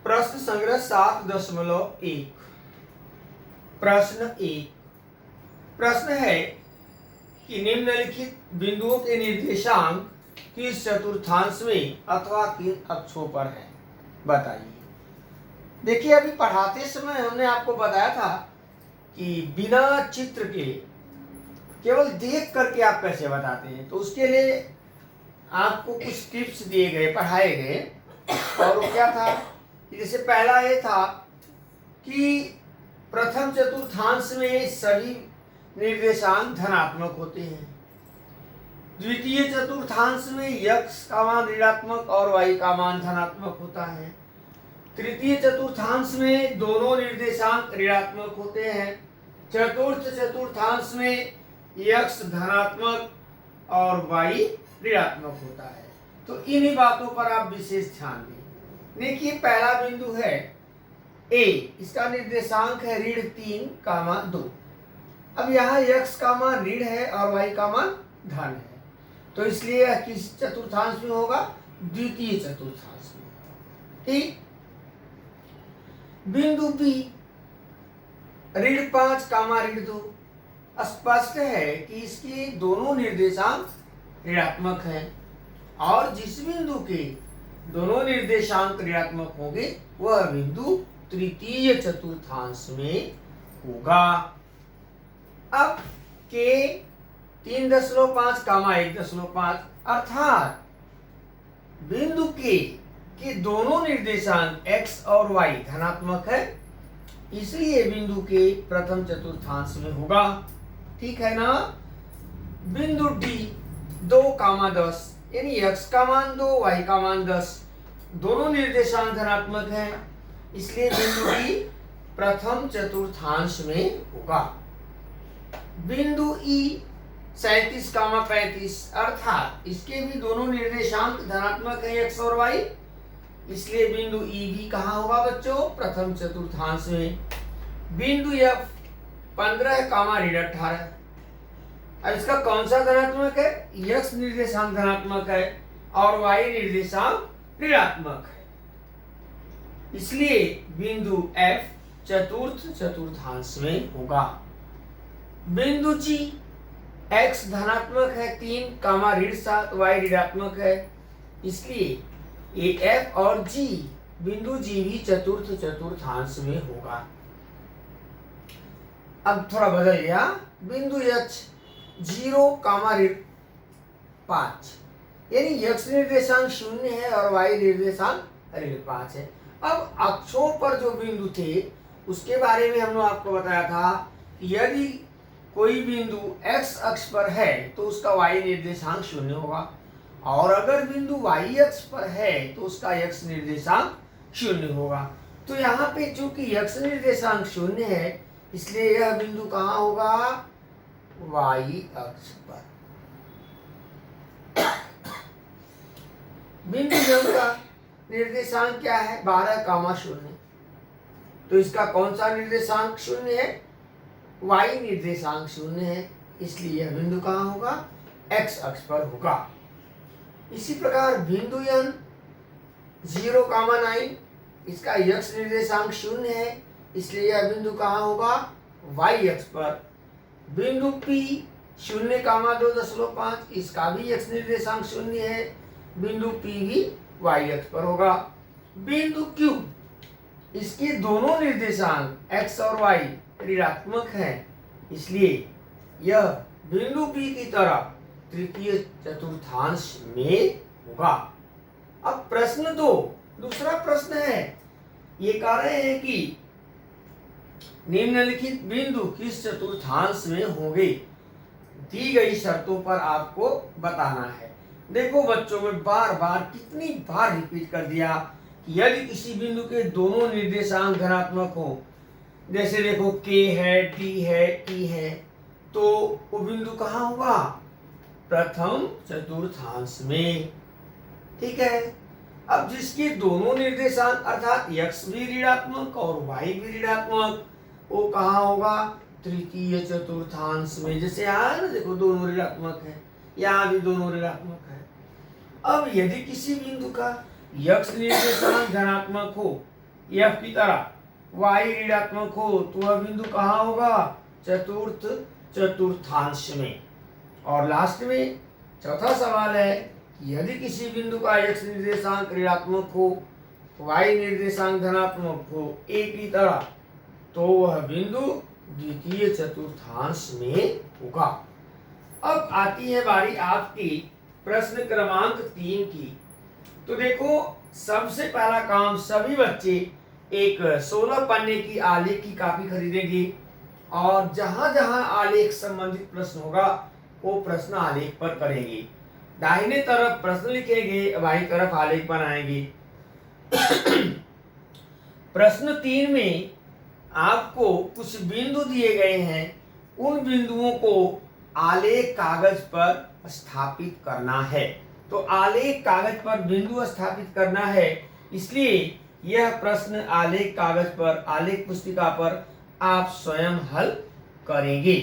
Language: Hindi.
प्रश्न संग्रह 7.1। प्रश्न 1। प्रश्न है कि निम्नलिखित बिंदुओं के निर्देशांक किस चतुर्थांश में अथवा किन अक्षों पर है, बताइए। देखिए, अभी पढ़ाते समय हमने आपको बताया था कि बिना चित्र के केवल देख करके आप कैसे बताते हैं, तो उसके लिए आपको कुछ टिप्स दिए गए, पढ़ाए गए। और वो क्या था कि जैसे पहला ये था कि प्रथम चतुर्थांश में सभी निर्देशांक धनात्मक होते हैं। द्वितीय चतुर्थांश में x का मान ऋणात्मक और y का मान धनात्मक होता है। तृतीय चतुर्थांश में दोनों निर्देशांक ऋणात्मक होते हैं। चतुर्थ चतुर्थांश में x धनात्मक और y ऋणात्मक होता है। तो इन्हीं बातों पर आप विशेष ध्यान दें। देखिए, पहला बिंदु है A, इसका निर्देशांक है ऋण 3, 2। अब यहाँ x का मान ऋण है और y का मान धन है, तो इसलिए यह किस चतुर्थांश में होगा? द्वितीय चतुर्थांश में। ठीक। बिंदु B, ऋण 5, ऋण 2। स्पष्ट है कि इसके दोनों निर्देशांक ऋणात्मक हैं और जिस बिंदु के दोनों निर्देशांक ऋणात्मक होंगे वह बिंदु तृतीय चतुर्थांश में होगा। अब के 3.5, 1.5 अर्थात बिंदु के दोनों निर्देशांक x और y धनात्मक है, इसलिए बिंदु के प्रथम चतुर्थांश में होगा। ठीक है ना। बिंदु D 2, 10, यानी x का मान 2, y का मान 10, दोनों निर्देशांक धनात्मक हैं, इसलिए बिंदु D प्रथम चतुर्थांश में होगा। बिंदु E 37, 35 अर्थात इसके भी दोनों निर्देशांक धनात्मक है x और y, इसलिए बिंदु E भी कहाँ होगा बच्चों? प्रथम चतुर्थांश में। बिंदु F 15, ऋण 18। अब इसका कौन सा धनात्मक है? x निर्देशांक धनात्मक है और y निर्देशांक ऋणात्मक है, इसलिए बिंदु F चतुर्थ चतुर्थांश में होगा। बिंदु G, x धनात्मक है 3, ऋण 7, y ऋणात्मक है, इसलिए ये F और G, बिंदु G भी चतुर्थ चतुर्थांश में होगा। अब थोड़ा बदल गया। बिंदु H 0, ऋण 5, यानी x निर्देशांक 0 है और y निर्देशांक ऋण 5 है। अब अक्षों पर जो बिंदु थे उसके बारे में हमने आपको बताया था कि यदि कोई बिंदु x अक्ष पर है तो उसका y निर्देशांक 0 होगा, और अगर बिंदु y अक्ष पर है तो उसका x निर्देशांक 0 होगा। तो यहाँ पे चूंकि x निर्देशांक 0 है, इसलिए यह बिंदु कहाँ होगा? y अक्ष पर। बिंदु M का निर्देशांक क्या है? 12, 0। तो इसका कौन सा निर्देशांक 0 है? y निर्देशांक 0 है, इसलिए यह बिंदु कहाँ होगा? x अक्ष पर होगा। इसी प्रकार बिंदु N 0, 9, इसका x निर्देशांक 0 है, इसलिए यह बिंदु कहाँ होगा? y अक्ष पर। बिंदु P 0, 2.5, इसका भी x निर्देशांक 0 है, बिंदु P भी y अक्ष पर होगा। बिंदु Q, इसके दोनों निर्देशांक x और y ऋणात्मक है, इसलिए यह बिंदु P की तरह तृतीय चतुर्थांश में होगा। अब प्रश्न 2, दूसरा प्रश्न है, ये कह रहे हैं कि निम्नलिखित बिंदु किस चतुर्थांश में होंगे, दी गई शर्तों पर आपको बताना है। देखो बच्चों, में बार बार कितनी बार रिपीट कर दिया कि यदि किसी बिंदु के दोनों निर्देशांक धनात्मक हो, जैसे देखो K है, D है, E है, तो वो बिंदु कहाँ होगा? प्रथम चतुर्थांश में। ठीक है। अब जिसके दोनों निर्देशांक अर्थात x भी ऋणात्मक और y भी ऋणात्मक, वो कहाँ होगा? तृतीय चतुर्थांश में। जैसे यहाँ ना देखो, दोनों ऋणात्मक है, यहाँ भी दोनों ऋणात्मक है। अब यदि किसी बिंदु का x निर्देशांक धनात्मक हो एफ की तरह y ऋणात्मक हो तो वह बिंदु कहाँ होगा? चतुर्थांश में। और लास्ट में चौथा सवाल है कि यदि किसी बिंदु का x निर्देशांक ऋणात्मक हो, y निर्देशांक धनात्मक हो a की तरह, तो वह बिंदु द्वितीय चतुर्थांश में होगा। अब आती है बारी आपकी प्रश्न क्रमांक 3 की। तो देखो, सबसे पहला काम सभी बच्चे एक 16 पन्ने की आलेख की कॉपी खरीदेंगे और जहां जहां आलेख संबंधित प्रश्न होगा वो प्रश्न आलेख पर करेंगे। दाहिने तरफ प्रश्न लिखेंगे, बाईं तरफ आलेख बनाएंगे। प्रश्न 3 में आपको कुछ बिंदु दिए गए हैं, उन बिंदुओं को आलेख कागज पर स्थापित करना है। तो आलेख कागज पर बिंदु स्थापित करना है, इसलिए यह प्रश्न आलेख कागज पर, आलेख पुस्तिका पर आप स्वयं हल करेंगे।